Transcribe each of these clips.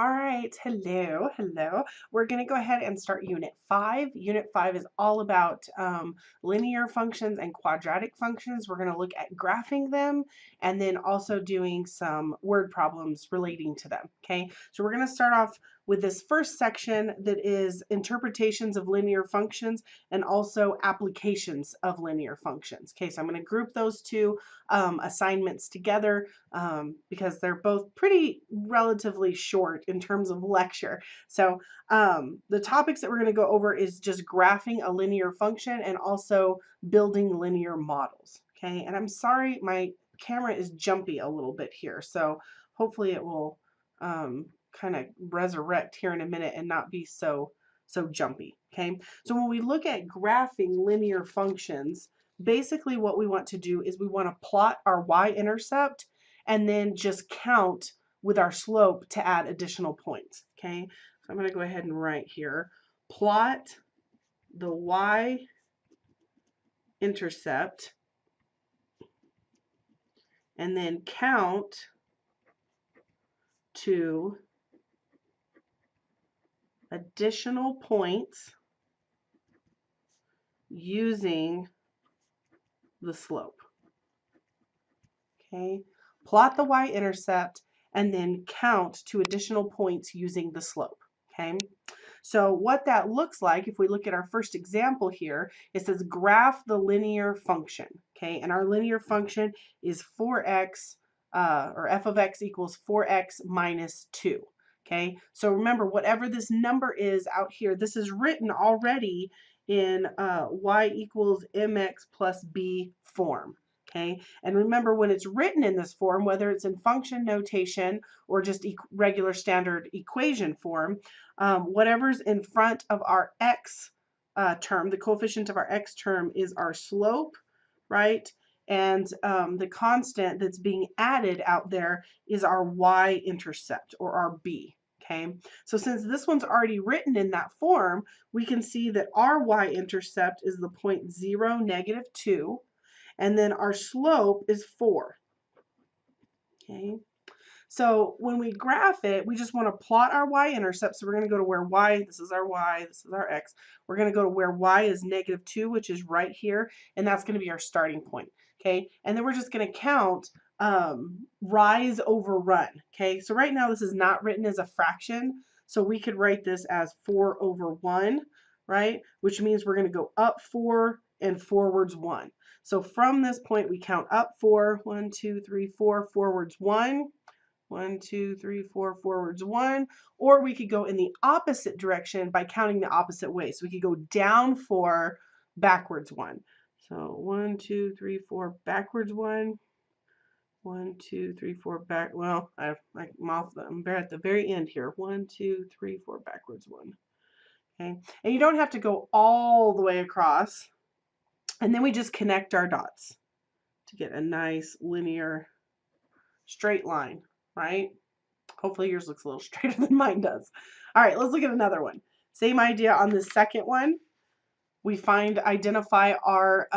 All right, hello. We're going to go ahead and start Unit 5. Unit 5 is all about linear functions and quadratic functions. We're going to look at graphing them and then also doing some word problems relating to them, okay? So we're going to start off with this first section that is interpretations of linear functions and also applications of linear functions. Okay, so I'm going to group those two assignments together because they're both pretty relatively short in terms of lecture. So the topics that we're going to go over is just graphing a linear function and also building linear models. Okay, and I'm sorry, my camera is jumpy a little bit here, so hopefully it will kind of resurrect here in a minute and not be so jumpy. Okay, so when we look at graphing linear functions, basically what we want to do is we want to plot our y-intercept and then just count with our slope to add additional points. Okay, so I'm going to go ahead and write here, plot the y-intercept and then count to additional points using the slope. Okay, plot the y-intercept and then count to additional points using the slope. Okay, so what that looks like, if we look at our first example here, it says graph the linear function. Okay, and our linear function is 4x, or f of x equals 4x minus 2. Okay, so remember, whatever this number is out here, this is written already in y equals mx plus b form. Okay, and remember, when it's written in this form, whether it's in function notation or just regular standard equation form, whatever's in front of our x term, the coefficient of our x term is our slope, right? And the constant that's being added out there is our y-intercept, or our b. Okay, so since this one's already written in that form, we can see that our y-intercept is the point 0, negative 2, and then our slope is 4. Okay, so when we graph it, we just want to plot our y-intercept. So we're going to go to where y, this is our y, this is our x. We're going to go to where y is negative 2, which is right here, and that's going to be our starting point. Okay, and then we're just going to count rise over run. Okay, so right now this is not written as a fraction, so we could write this as 4 over 1, right? Which means we're going to go up 4 and forwards 1. So from this point, we count up 4, 1, 2, 3, 4, forwards 1, 1, 2, 3, 4, forwards 1, or we could go in the opposite direction by counting the opposite way. So we could go down 4, backwards 1. So 1, 2, 3, 4, backwards 1. 1, 2, 3, 4, back. Well, I'm at the very end here. 1, 2, 3, 4, backwards 1. Okay, and you don't have to go all the way across. And then we just connect our dots to get a nice linear straight line, right? Hopefully yours looks a little straighter than mine does. All right, let's look at another one. Same idea on the second one. We identify our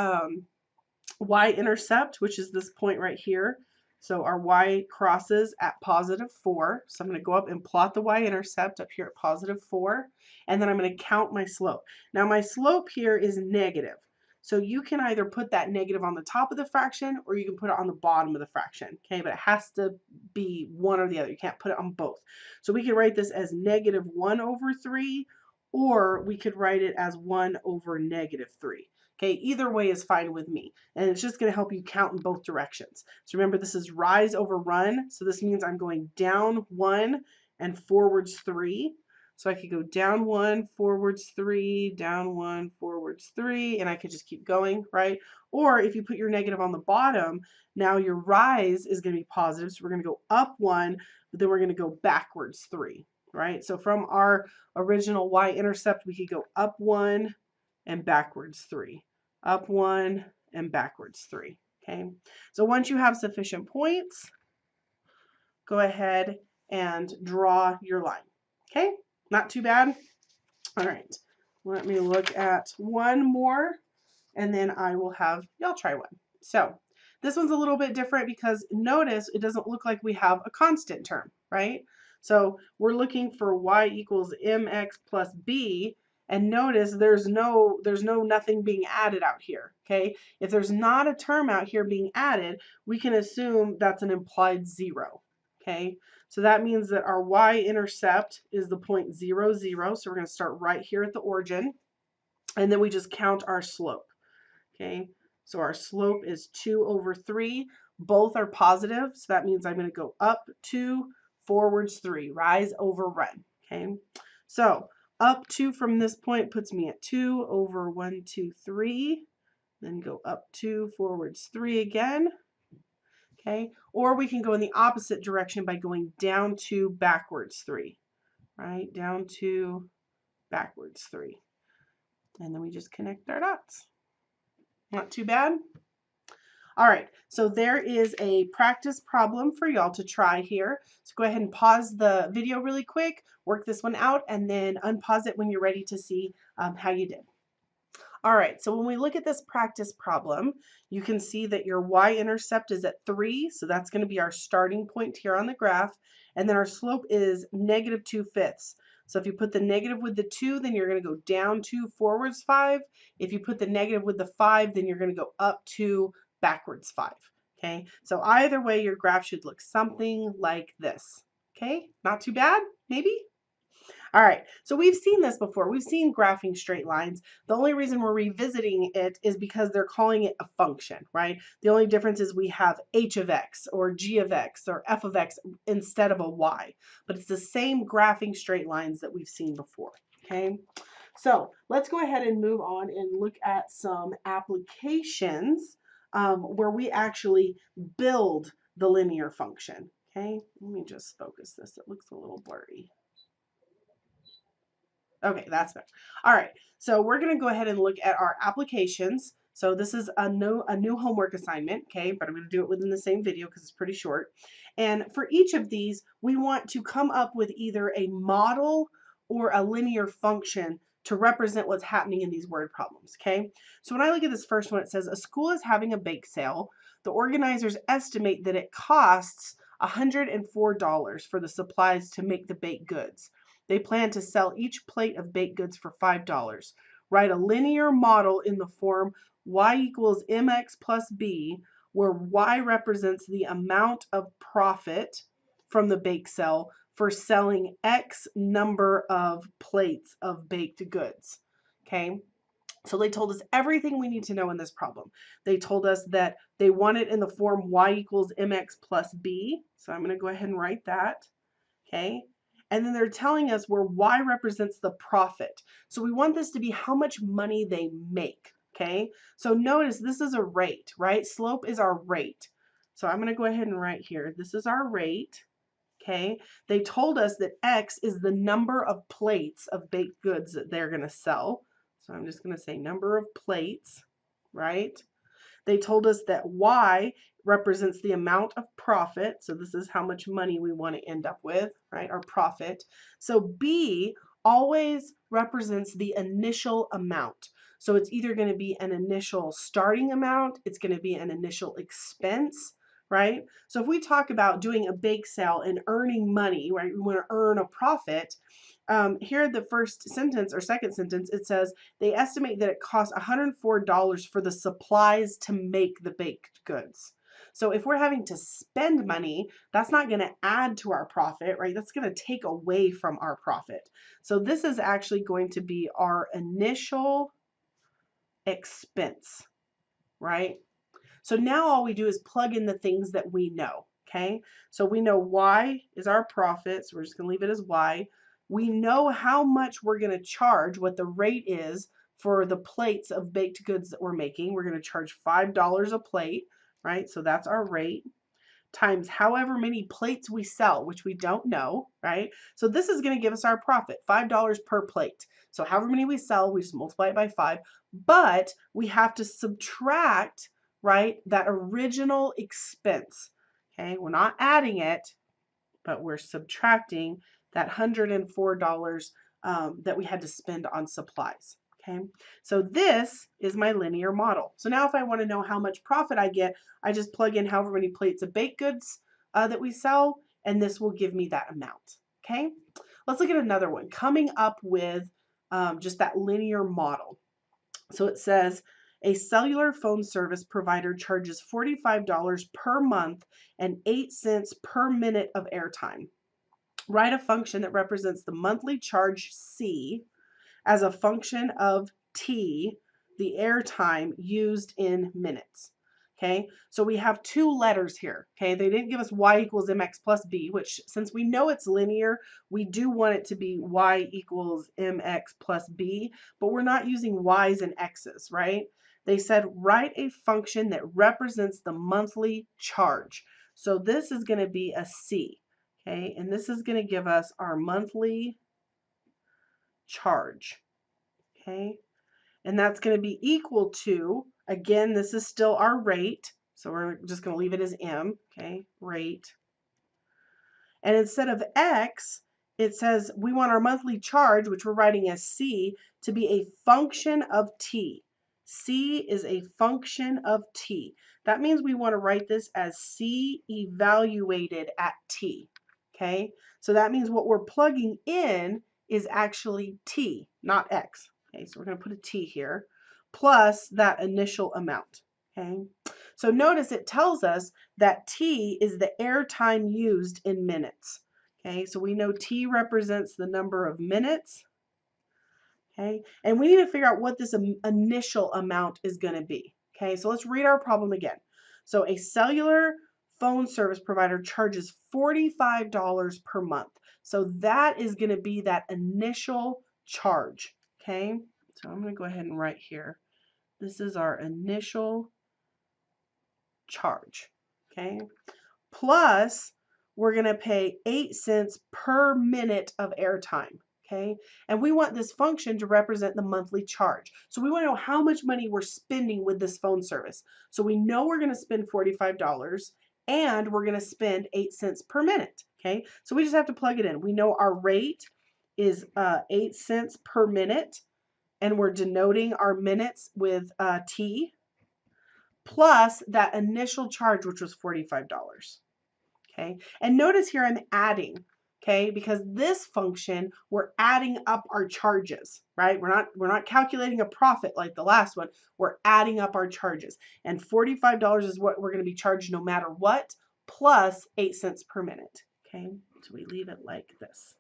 y-intercept, which is this point right here. So our y crosses at positive 4. So I'm going to go up and plot the y-intercept up here at positive 4. And then I'm going to count my slope. Now my slope here is negative. So you can either put that negative on the top of the fraction or you can put it on the bottom of the fraction. Okay, but it has to be one or the other. You can't put it on both. So we could write this as negative 1 over 3, or we could write it as 1 over negative 3. Okay, either way is fine with me. And it's just going to help you count in both directions. So remember, this is rise over run. So this means I'm going down 1 and forwards 3. So I could go down 1, forwards 3, down 1, forwards 3, and I could just keep going, right? Or if you put your negative on the bottom, now your rise is going to be positive. So we're going to go up 1, but then we're going to go backwards 3, right? So from our original y-intercept, we could go up 1 and backwards 3. Up 1 and backwards 3. Okay, so once you have sufficient points, go ahead and draw your line. Okay, not too bad. All right, let me look at one more and then I will have y'all try one. So this one's a little bit different because notice it doesn't look like we have a constant term, right? So we're looking for y equals mx plus b, and notice there's no nothing being added out here, okay? If there's not a term out here being added, we can assume that's an implied 0, okay? So that means that our y-intercept is the point 0, 0. So we're going to start right here at the origin, and then we just count our slope, okay? So our slope is 2 over 3. Both are positive, so that means I'm going to go up 2, forwards 3, rise over run, okay? So up 2 from this point puts me at 2 over 1, 2, 3. Then go up 2, forwards 3 again, okay? Or we can go in the opposite direction by going down 2, backwards 3, right? Down 2, backwards 3. And then we just connect our dots. Not too bad. All right, so there is a practice problem for y'all to try here. So go ahead and pause the video really quick, work this one out, and then unpause it when you're ready to see how you did. All right, so when we look at this practice problem, you can see that your y-intercept is at 3, so that's going to be our starting point here on the graph, and then our slope is negative 2/5. So if you put the negative with the 2, then you're going to go down 2, forwards 5. If you put the negative with the 5, then you're going to go up 2, backwards 5. Okay, so either way, your graph should look something like this. Okay, not too bad, maybe? All right, so we've seen this before. We've seen graphing straight lines. The only reason we're revisiting it is because they're calling it a function, right? The only difference is we have h of x or g of x or f of x instead of a y, but it's the same graphing straight lines that we've seen before, okay? So let's go ahead and move on and look at some applications where we actually build the linear function, okay? Let me just focus this. It looks a little blurry. Okay, that's better. All right, so we're going to go ahead and look at our applications. So this is a new homework assignment, okay, but I'm going to do it within the same video because it's pretty short. And for each of these, we want to come up with either a model or a linear function to represent what's happening in these word problems, okay? So when I look at this first one, it says a school is having a bake sale. The organizers estimate that it costs $104 for the supplies to make the baked goods. They plan to sell each plate of baked goods for $5. Write a linear model in the form y equals mx plus b, where y represents the amount of profit from the bake sale for selling X number of plates of baked goods. Okay, so they told us everything we need to know in this problem. They told us that they want it in the form y equals mx plus b. So I'm going to go ahead and write that. Okay. And then they're telling us where y represents the profit. So we want this to be how much money they make, okay? So notice this is a rate, right? Slope is our rate. So I'm going to go ahead and write here. This is our rate, okay? They told us that x is the number of plates of baked goods that they're going to sell. So I'm just going to say number of plates, right? They told us that y represents the amount of profit. So this is how much money we want to end up with, right? Our profit. So b always represents the initial amount. So it's either going to be an initial starting amount, it's going to be an initial expense, right? So if we talk about doing a bake sale and earning money, right? We want to earn a profit. Here, the first sentence or second sentence, it says they estimate that it costs $104 for the supplies to make the baked goods. So if we're having to spend money, that's not going to add to our profit, right? That's going to take away from our profit. So this is actually going to be our initial expense, right? So now all we do is plug in the things that we know, okay? So we know y is our profit, so we're just going to leave it as y. We know how much we're going to charge, what the rate is for the plates of baked goods that we're making. We're going to charge $5 a plate, right? So that's our rate, times however many plates we sell, which we don't know, right? So this is going to give us our profit, $5 per plate. So however many we sell, we just multiply it by 5, but we have to subtract, right, that original expense, okay? We're not adding it, but we're subtracting that $104 that we had to spend on supplies. Okay, so this is my linear model. So now if I want to know how much profit I get, I just plug in however many plates of baked goods that we sell, and this will give me that amount. Okay, let's look at another one, coming up with just that linear model. So it says a cellular phone service provider charges $45 per month and 8 cents per minute of airtime. Write a function that represents the monthly charge C as a function of T, the airtime used in minutes. Okay, so we have two letters here. Okay, they didn't give us y equals mx plus b, which since we know it's linear, we do want it to be y equals mx plus b, but we're not using y's and x's, right? They said write a function that represents the monthly charge. So this is going to be a c. Okay, and this is going to give us our monthly charge. Okay, and that's going to be equal to, again, this is still our rate, so we're just going to leave it as m, okay, rate. And instead of x, it says we want our monthly charge, which we're writing as c, to be a function of t. C is a function of t. That means we want to write this as c evaluated at t, okay? So that means what we're plugging in is actually t, not x. Okay, so we're going to put a t here, plus that initial amount. Okay, so notice it tells us that t is the airtime used in minutes. Okay, so we know t represents the number of minutes. Okay, and we need to figure out what this initial amount is going to be. Okay, so let's read our problem again. So a cellular phone service provider charges $45 per month. So that is going to be that initial charge. Okay, so I'm going to go ahead and write here. This is our initial charge. Okay, plus we're going to pay 8 cents per minute of airtime. Okay, and we want this function to represent the monthly charge. So we want to know how much money we're spending with this phone service. So we know we're going to spend $45 and we're going to spend 8 cents per minute. Okay, so we just have to plug it in. We know our rate is 8 cents per minute, and we're denoting our minutes with T, plus that initial charge, which was $45. Okay, and notice here I'm adding, okay, because this function, we're adding up our charges, right? We're not calculating a profit like the last one. We're adding up our charges, and $45 is what we're going to be charged no matter what, plus 8 cents per minute. Okay, so we leave it like this.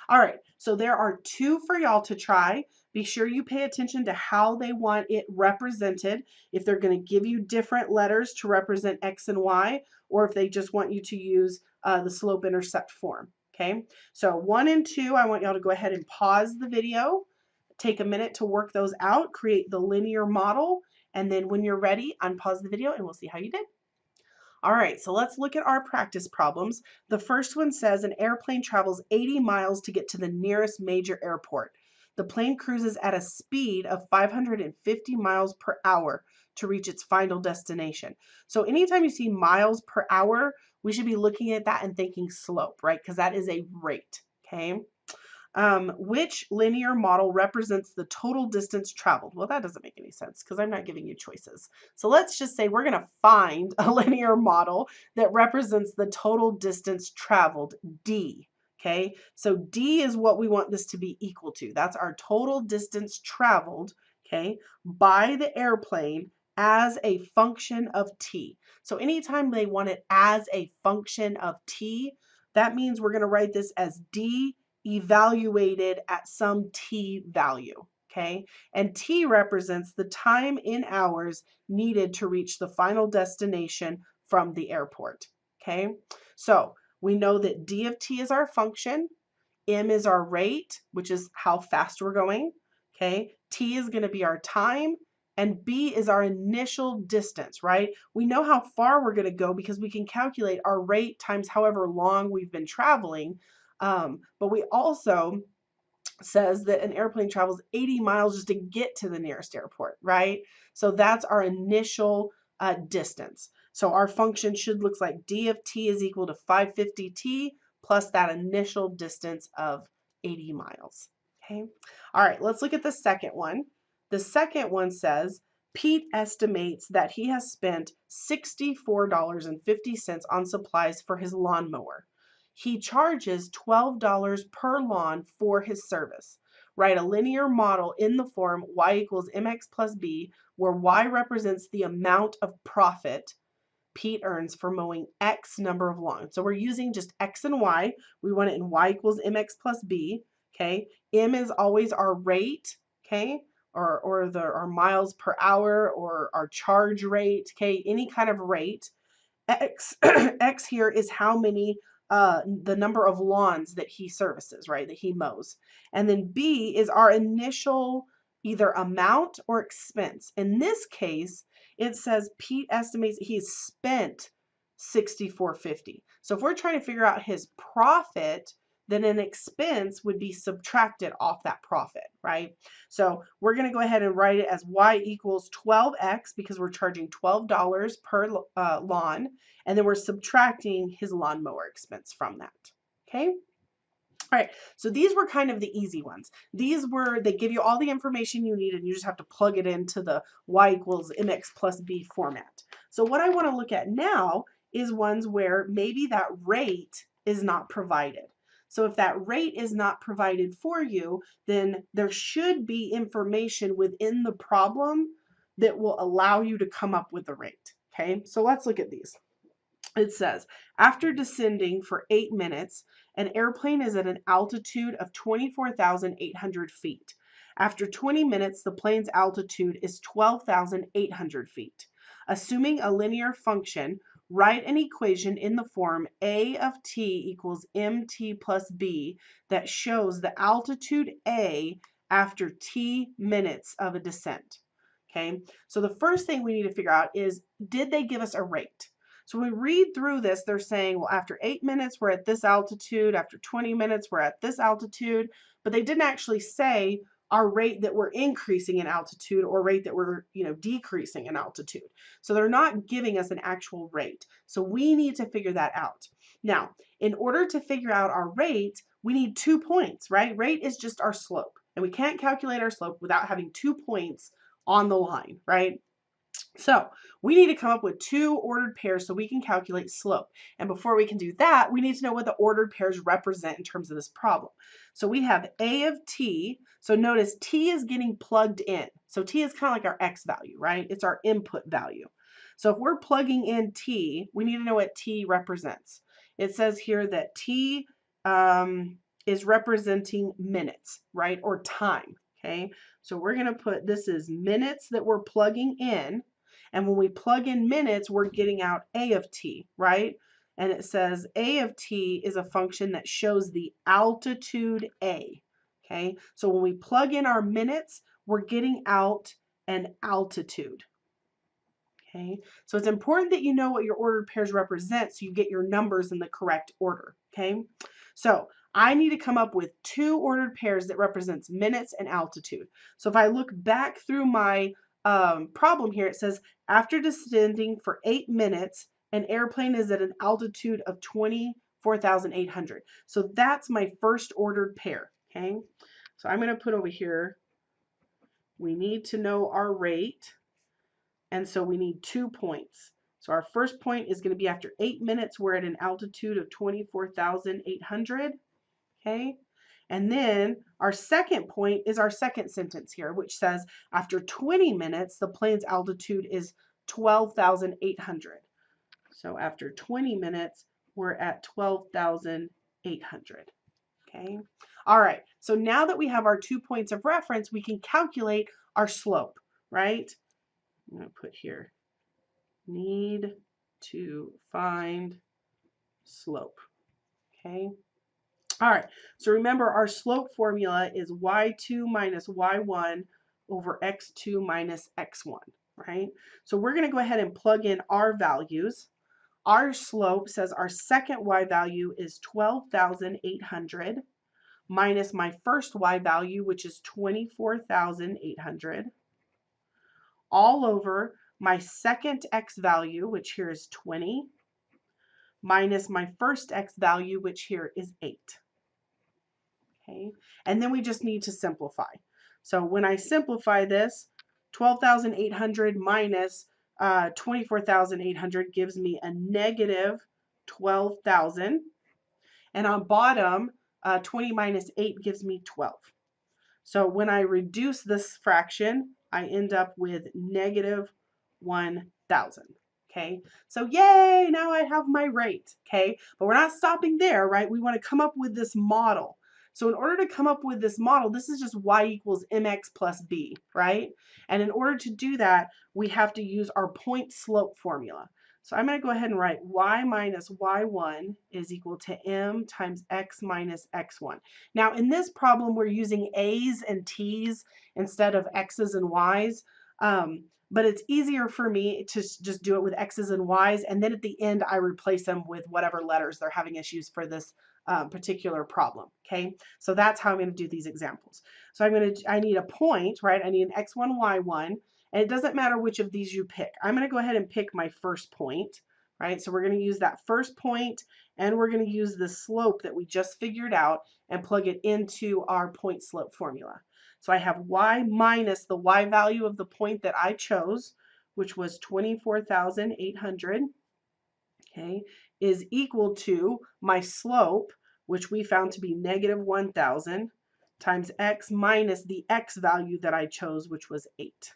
All right, so there are two for y'all to try. Be sure you pay attention to how they want it represented, if they're going to give you different letters to represent X and Y, or if they just want you to use the slope-intercept form. Okay, so 1 and 2, I want y'all to go ahead and pause the video, take a minute to work those out, create the linear model, and then when you're ready, unpause the video and we'll see how you did. All right, so let's look at our practice problems. The first one says an airplane travels 80 miles to get to the nearest major airport. The plane cruises at a speed of 550 miles per hour to reach its final destination. So anytime you see miles per hour, we should be looking at that and thinking slope, right? Because that is a rate, okay? Which linear model represents the total distance traveled? Well, that doesn't make any sense because I'm not giving you choices. So let's just say we're going to find a linear model that represents the total distance traveled, D. Okay, so D is what we want this to be equal to. That's our total distance traveled, okay, by the airplane as a function of T. So anytime they want it as a function of T, that means we're going to write this as D evaluated at some t value, okay? And t represents the time in hours needed to reach the final destination from the airport, okay? So we know that d of t is our function, m is our rate, which is how fast we're going, okay? T is going to be our time, and b is our initial distance, right? We know how far we're going to go because we can calculate our rate times however long we've been traveling. But we also says that an airplane travels 80 miles just to get to the nearest airport, right? So that's our initial distance. So our function should look like d of t is equal to 550t plus that initial distance of 80 miles. Okay. All right, let's look at the second one. The second one says Pete estimates that he has spent $64.50 on supplies for his lawnmower. he charges $12 per lawn for his service. Write a linear model in the form y equals mx plus b, where y represents the amount of profit Pete earns for mowing X number of lawns. So we're using just X and Y. We want it in Y equals MX plus B. Okay. M is always our rate. Okay. Or our miles per hour or our charge rate. Okay. Any kind of rate. X, X here is how many, the number of lawns that he services, right? That he mows. And then B is our initial either amount or expense. In this case, it says Pete estimates he's spent $64.50. So if we're trying to figure out his profit, then an expense would be subtracted off that profit, right? So we're going to go ahead and write it as y equals 12x because we're charging $12 per lawn, and then we're subtracting his lawnmower expense from that, okay? All right, so these were kind of the easy ones. They give you all the information you need and you just have to plug it into the y equals mx plus b format. So what I want to look at now is ones where maybe that rate is not provided. So if that rate is not provided for you, then there should be information within the problem that will allow you to come up with the rate. Okay, so let's look at these. It says, after descending for 8 minutes, an airplane is at an altitude of 24,800 feet. After 20 minutes, the plane's altitude is 12,800 feet. Assuming a linear function, write an equation in the form a of t equals mt plus b that shows the altitude A after t minutes of a descent. Okay, so the first thing we need to figure out is, did they give us a rate? So when we read through this, they're saying, well, after 8 minutes, we're at this altitude. After 20 minutes, we're at this altitude. But they didn't actually say our rate that we're increasing in altitude or rate that we're, decreasing in altitude. So they're not giving us an actual rate. So we need to figure that out. Now, in order to figure out our rate, we need 2 points, right? Rate is just our slope. And we can't calculate our slope without having 2 points on the line, right? So we need to come up with 2 ordered pairs so we can calculate slope. And before we can do that, we need to know what the ordered pairs represent in terms of this problem. So we have A of t. So notice t is getting plugged in. So t is kind of like our x value, right? It's our input value. So if we're plugging in t, we need to know what t represents. It says here that t is representing minutes, right? Or time, okay? So we're going to put, this is minutes that we're plugging in. And when we plug in minutes, we're getting out A of t, right? And it says A of t is a function that shows the altitude A, okay? So when we plug in our minutes, we're getting out an altitude, okay? So it's important that you know what your ordered pairs represent so you get your numbers in the correct order, okay? So I need to come up with 2 ordered pairs that represents minutes and altitude. So if I look back through my problem here, it says after descending for 8 minutes, an airplane is at an altitude of 24,800. So that's my first ordered pair, okay? So I'm going to put over here, we need to know our rate, and so we need 2 points. So our first point is going to be after 8 minutes, we're at an altitude of 24,800. Okay, and then our second point is our second sentence here, which says after 20 minutes, the plane's altitude is 12,800. So after 20 minutes, we're at 12,800. Okay, all right. So now that we have our 2 points of reference, we can calculate our slope, right? I'm going to put here, need to find slope. Okay. All right, so remember our slope formula is y2 minus y1 over x2 minus x1, right? So we're going to go ahead and plug in our values. Our slope says our second y value is 12,800 minus my first y value, which is 24,800, all over my second x value, which here is 20, minus my first x value, which here is 8. Okay, and then we just need to simplify. So when I simplify this, 12,800 minus 24,800 gives me a negative 12,000. And on bottom, 20 minus 8 gives me 12. So when I reduce this fraction, I end up with negative 1,000. Okay, so yay, now I have my rate. Okay, but we're not stopping there, right? We want to come up with this model. So in order to come up with this model, this is just y equals mx plus b, right? And in order to do that, we have to use our point slope formula. So I'm going to go ahead and write y minus y1 is equal to m times x minus x1. Now in this problem, we're using a's and t's instead of x's and y's. But it's easier for me to just do it with x's and y's, and then at the end I replace them with whatever letters they're having issues for this particular problem. Okay, so that's how I'm going to do these examples. So I need a point, right? I need an x1, y1, and it doesn't matter which of these you pick. I'm going to go ahead and pick my first point, right? So we're going to use that first point, and we're going to use the slope that we just figured out and plug it into our point slope formula. So I have y minus the y value of the point that I chose, which was 24,800, okay, is equal to my slope, which we found to be negative 1,000, times x minus the x value that I chose, which was 8.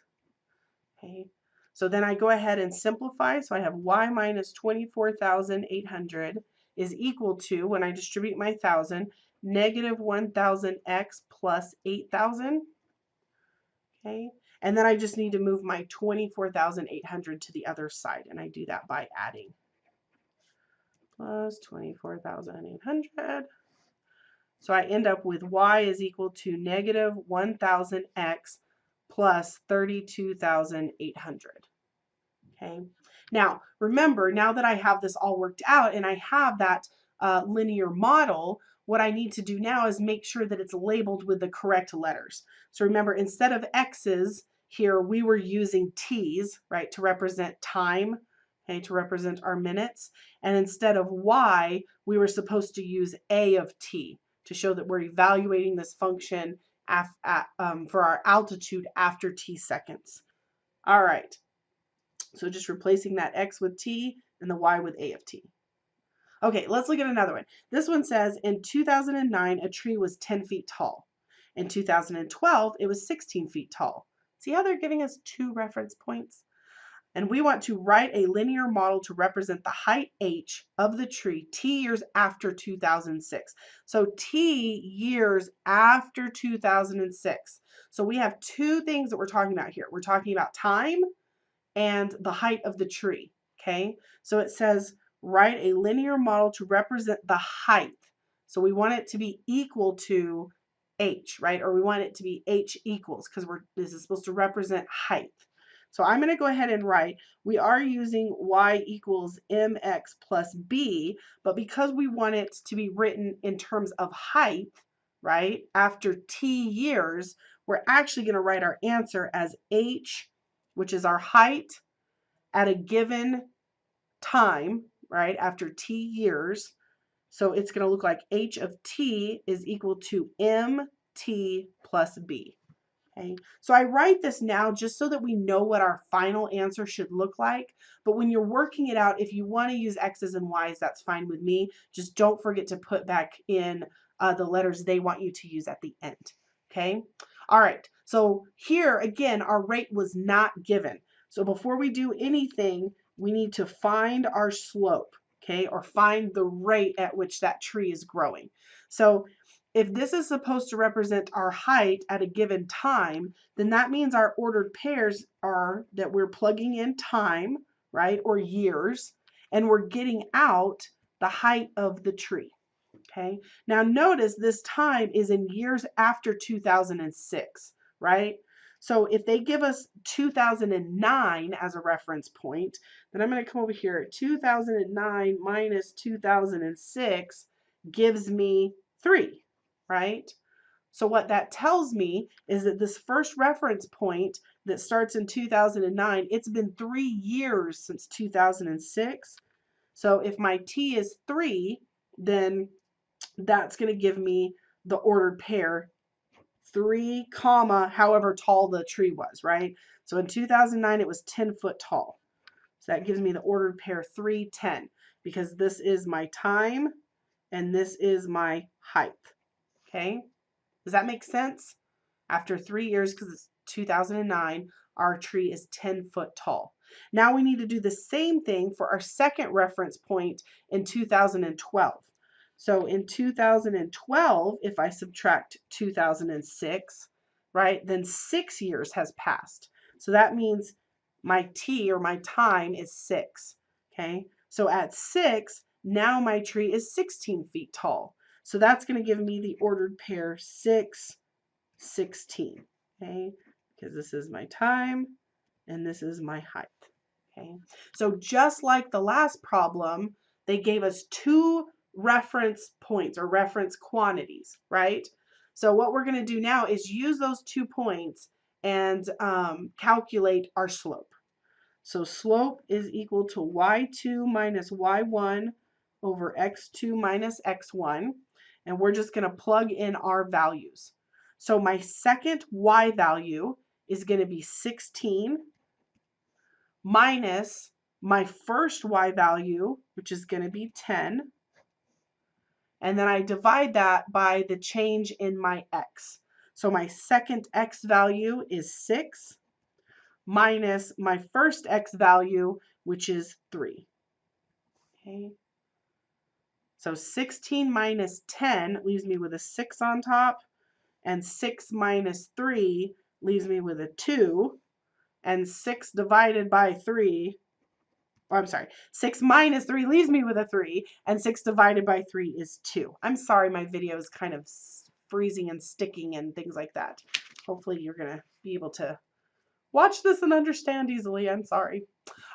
Okay, so then I go ahead and simplify. So I have y minus 24,800 is equal to, when I distribute my 1,000, negative 1,000x plus 8,000. Okay, and then I just need to move my 24,800 to the other side, and I do that by adding. Plus 24,800. So I end up with y is equal to negative 1,000x plus 32,800. Okay, now remember, now that I have this all worked out and I have that linear model, what I need to do now is make sure that it's labeled with the correct letters. So remember, instead of x's here, we were using t's, right, to represent time, okay, to represent our minutes. And instead of y, we were supposed to use a of t to show that we're evaluating this function for our altitude after t seconds. All right, so just replacing that x with t and the y with a of t. Okay, let's look at another one. This one says, in 2009, a tree was 10 feet tall. In 2012, it was 16 feet tall. See how they're giving us 2 reference points? And we want to write a linear model to represent the height h of the tree t years after 2006. So t years after 2006. So we have 2 things that we're talking about here. We're talking about time and the height of the tree. Okay, so it says write a linear model to represent the height. So we want it to be equal to h, right? Or we want it to be h equals, because this is supposed to represent height. So I'm going to go ahead and write, we are using y equals mx plus b, but because we want it to be written in terms of height, right, after t years, we're actually going to write our answer as h, which is our height at a given time, right, after t years. So it's going to look like h of t is equal to mt plus b. Okay, so I write this now just so that we know what our final answer should look like. But when you're working it out, if you want to use x's and y's, that's fine with me. Just don't forget to put back in the letters they want you to use at the end. Okay, all right, so here again, our rate was not given. So before we do anything, we need to find our slope, okay, or find the rate at which that tree is growing. So if this is supposed to represent our height at a given time, then that means our ordered pairs are that we're plugging in time, right, or years, and we're getting out the height of the tree. Okay, now notice this time is in years after 2006, right? So if they give us 2009 as a reference point, then I'm going to come over here. 2009 minus 2006 gives me 3, right? So what that tells me is that this first reference point that starts in 2009, it's been 3 years since 2006. So if my t is 3, then that's going to give me the ordered pair 3 comma however tall the tree was, right? So in 2009 it was 10 foot tall. So that gives me the ordered pair 3, 10, because this is my time and this is my height. Okay, does that make sense? After 3 years, because it's 2009, our tree is 10 foot tall. Now we need to do the same thing for our second reference point in 2012. So in 2012, if I subtract 2006, right, then 6 years has passed. So that means my t, or my time, is 6. Okay, so at 6, now my tree is 16 feet tall. So that's going to give me the ordered pair 6, 16. Okay, because this is my time and this is my height. Okay, so just like the last problem, they gave us 2 reference points or reference quantities, right? So what we're going to do now is use those 2 points and calculate our slope. So slope is equal to y2 minus y1 over x2 minus x1. And we're just going to plug in our values. So my second y value is going to be 16 minus my first y value, which is going to be 10. And then I divide that by the change in my x. So my second x value is 6 minus my first x value, which is 3. Okay. So 16 minus 10 leaves me with a 6 on top, and 6 minus 3 leaves me with a 2, and 6 divided by 3, or I'm sorry, 6 minus 3 leaves me with a 3, and 6 divided by 3 is 2. I'm sorry, my video is kind of freezing and sticking and things like that. Hopefully you're going to be able to watch this and understand easily. I'm sorry.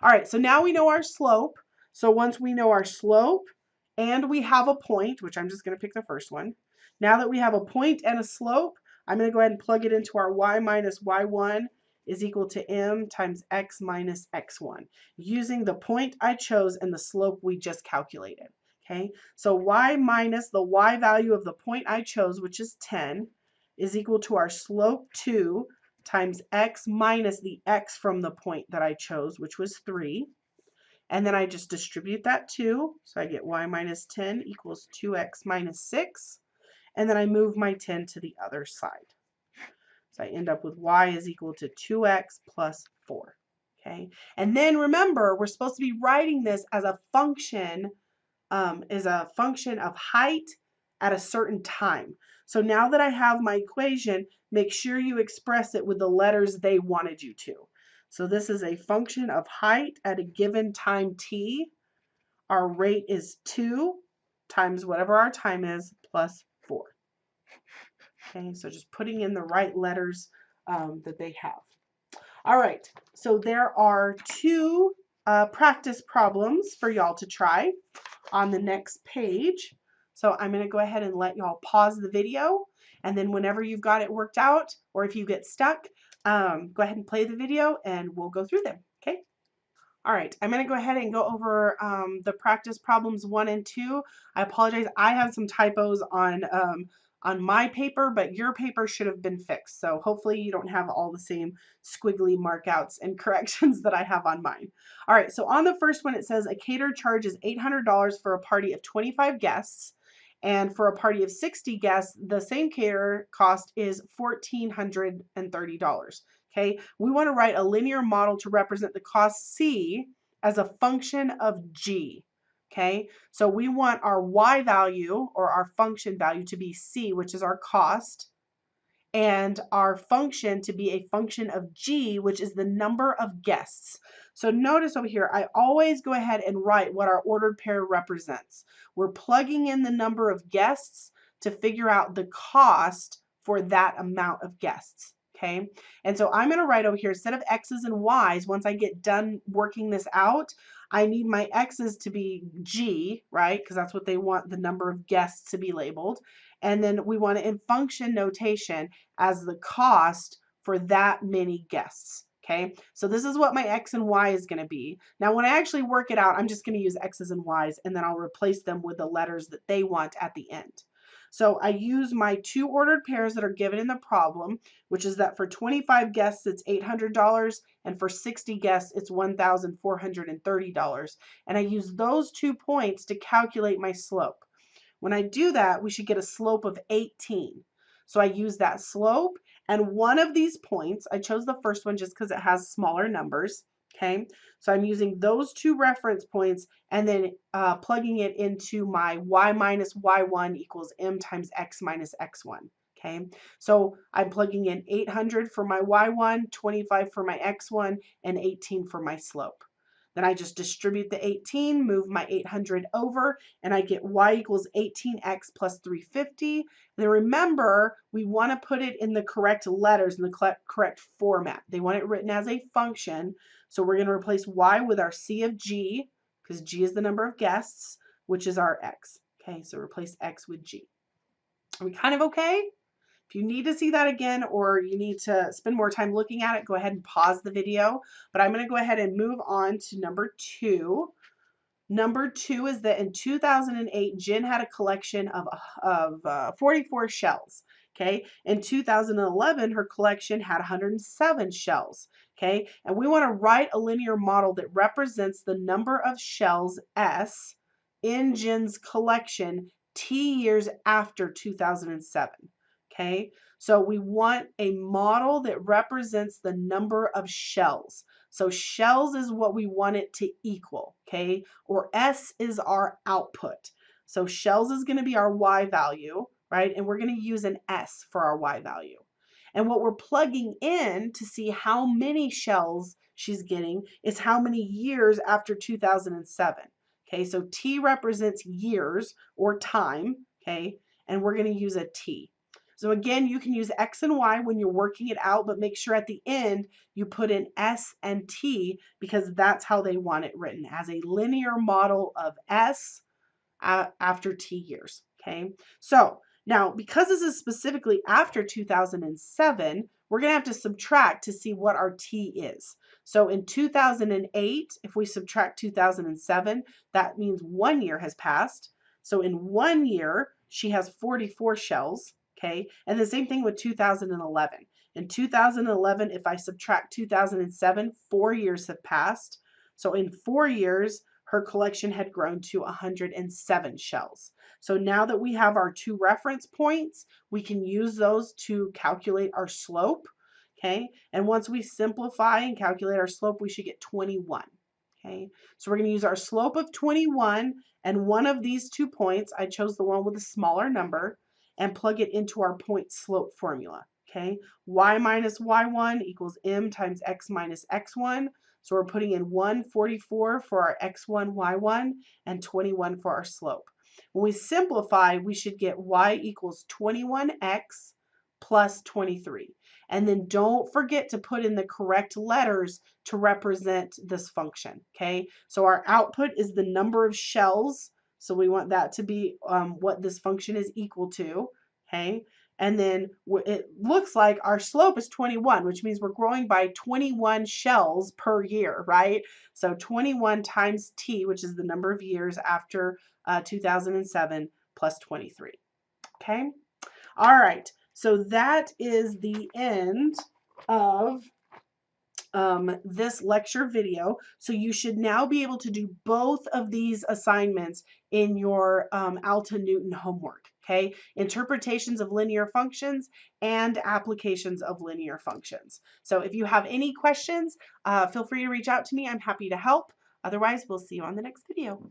All right, so now we know our slope. So once we know our slope and we have a point, which I'm just going to pick the first one. Now that we have a point and a slope, I'm going to go ahead and plug it into our y minus y1 is equal to m times x minus x1, using the point I chose and the slope we just calculated. Okay, so y minus the y value of the point I chose, which is 10, is equal to our slope 2 times x minus the x from the point that I chose, which was 3. And then I just distribute that 2. So I get y minus 10 equals 2x minus 6. And then I move my 10 to the other side. So I end up with y is equal to 2x plus 4. Okay. And then remember, we're supposed to be writing this as a function of height at a certain time. So now that I have my equation, make sure you express it with the letters they wanted you to. So this is a function of height at a given time t. Our rate is 2 times whatever our time is plus 4. Okay, so just putting in the right letters that they have. All right, so there are 2 practice problems for y'all to try on the next page. So I'm going to go ahead and let y'all pause the video, and then whenever you've got it worked out, or if you get stuck, go ahead and play the video and we'll go through them. Okay. All right, I'm going to go ahead and go over the practice problems 1 and 2. I apologize, I have some typos on my paper, but your paper should have been fixed. So hopefully you don't have all the same squiggly markouts and corrections that I have on mine. All right, so on the first one, it says a caterer charges $800 for a party of 25 guests. And for a party of 60 guests, the same caterer cost is $1,430. Okay, we want to write a linear model to represent the cost C as a function of G. Okay, so we want our y value, or our function value, to be C, which is our cost, and our function to be a function of G, which is the number of guests. So notice over here, I always go ahead and write what our ordered pair represents. We're plugging in the number of guests to figure out the cost for that amount of guests. Okay, and so I'm going to write over here, instead of x's and y's, once I get done working this out, I need my x's to be G, right? Because that's what they want the number of guests to be labeled. And then we want it in function notation as the cost for that many guests. Okay, so this is what my x and y is going to be. Now, when I actually work it out, I'm just going to use x's and y's, and then I'll replace them with the letters that they want at the end. So I use my 2 ordered pairs that are given in the problem, which is that for 25 guests, it's $800, and for 60 guests, it's $1,430. And I use those 2 points to calculate my slope. When I do that, we should get a slope of 18. So I use that slope, and one of these points, I chose the first one just because it has smaller numbers, okay? So I'm using those two reference points and then plugging it into my y minus y1 equals m times x minus x1, okay? So I'm plugging in 800 for my y1, 25 for my x1, and 18 for my slope. Then I just distribute the 18, move my 800 over, and I get y equals 18x plus 350. Then remember, we want to put it in the correct letters, in the correct format. They want it written as a function. So we're going to replace y with our c of g, because g is the number of guests, which is our x. Okay, so replace x with g. Are we kind of okay? If you need to see that again or you need to spend more time looking at it, go ahead and pause the video. But I'm going to go ahead and move on to number 2. Number 2 is that in 2008, Jen had a collection of 44 shells. Okay. In 2011, her collection had 107 shells. Okay. And we want to write a linear model that represents the number of shells S in Jen's collection T years after 2007. Okay. So we want a model that represents the number of shells. So shells is what we want it to equal, okay? Or S is our output. So shells is going to be our Y value, right? And we're going to use an S for our Y value. And what we're plugging in to see how many shells she's getting is how many years after 2007. Okay, so T represents years or time, okay? And we're going to use a T. So again, you can use X and Y when you're working it out, but make sure at the end you put in S and T because that's how they want it written, as a linear model of S after T years, okay? So now, because this is specifically after 2007, we're going to have to subtract to see what our T is. So in 2008, if we subtract 2007, that means 1 year has passed. So in 1 year, she has 44 shells. Okay, and the same thing with 2011. In 2011, if I subtract 2007, 4 years have passed. So in 4 years, her collection had grown to 107 shells. So now that we have our two reference points, we can use those to calculate our slope. Okay, and once we simplify and calculate our slope, we should get 21. Okay, so we're going to use our slope of 21, and one of these 2 points, I chose the one with a smaller number, and plug it into our point slope formula, okay? Y minus y1 equals m times x minus x1. So we're putting in 144 for our x1, y1, and 21 for our slope. When we simplify, we should get y equals 21x plus 23. And then don't forget to put in the correct letters to represent this function, okay? So our output is the number of shells. So we want that to be what this function is equal to, okay? And then it looks like our slope is 21, which means we're growing by 21 shells per year, right? So 21 times T, which is the number of years after 2007, plus 23, okay? All right, so that is the end of this lecture video. So you should now be able to do both of these assignments in your Alta Newton homework, okay? Interpretations of linear functions and applications of linear functions. So if you have any questions, feel free to reach out to me. I'm happy to help. Otherwise, we'll see you on the next video.